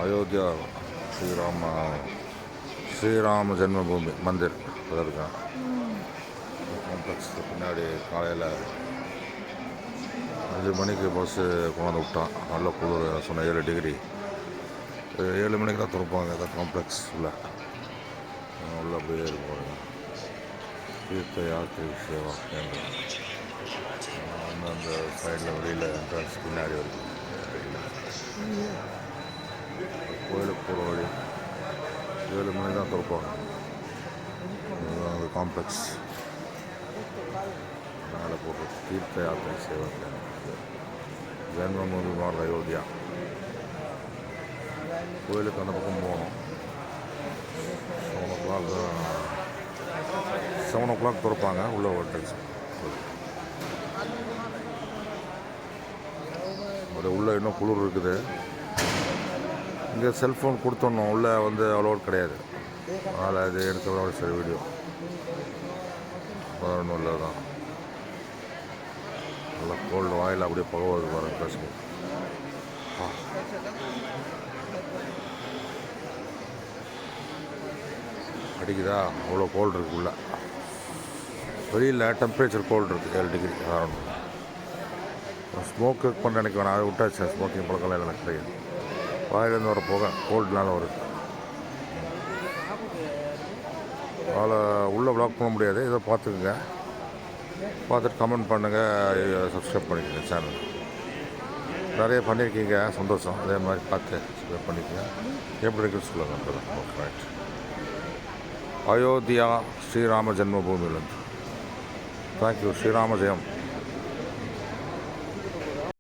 அயோத்தியா ஸ்ரீராம ஸ்ரீராம ஜென்மபூமி மந்திர் இருக்கான் காம்ப்ளெக்ஸ். பின்னாடி காலையில் 5 மணிக்கு பஸ்ஸு கொண்டாந்து விட்டான். நல்ல குளிர் சொன்ன 7 டிகிரி. 7 மணிக்கு தான் திறப்பாங்க அந்த காம்ப்ளெக்ஸ் உள்ள அப்படியே இருக்கும். தீர்த்த யாத்திரை சேவா கேந்திரம் அந்த சைடில் வெளியில் என்ட்ரன்ஸ் பின்னாடி வருது. கோயிலுக்கு போகிற வழி 7 மணி தான் திறப்பாங்க. அந்த காம்ப்ளெக்ஸ் மேலே போட்டு தீர்த்த யாத்திரை சேவா கேந்திரம் ஜென்மபூமி மார்க் அயோத்தியா. கோயிலுக்கு அந்த பக்கம் போகணும். 7 o'clock திறப்பாங்க. உள்ள என்ட்ரன்ஸ் உள்ளே இன்னும் குளிர் இருக்குது. இங்கே செல்ஃபோன் கொடுத்துடணும். உள்ளே அலோட் கிடையாது. அதனால் இது எடுக்கிறதோட சரி வீடியோ ஒன்றும் இல்லை தான். நல்லா கோல்டு வாயில் அப்படியே பகவாது வர பேசுவோம். அடிக்குதா? அவ்வளோ கோல்டு இருக்குது உள்ள. வெளியில் டெம்பரேச்சர் கோல்டு இருக்குது 7 டிகிரி. ஸ்மோக்கு பண்ண எனக்கு வேணாம். அதை விட்டாச்சு. ஸ்மோக்கிங் பழக்கம்லாம் எனக்கு கிடையாது. வாயிலேருந்து வர போக கோல்டுனால வருது. அதில் உள்ளே ப்ளாக் பண்ண முடியாது. இதை பார்த்துக்குங்க. பார்த்துட்டு கமெண்ட் பண்ணுங்கள். சப்ஸ்கிரைப் பண்ணிக்கோங்க சேனல். நிறைய பண்ணியிருக்கீங்க, சந்தோஷம். அதே மாதிரி பார்த்து சப்ஸ்கிரைப் பண்ணிக்கோங்க. எப்படி இருக்குன்னு சொல்லுங்கள். ரைட். அயோத்தியா ஸ்ரீராம ஜென்மபூமியிலேருந்து. தேங்க்யூ. ஸ்ரீராம ஜெயம்.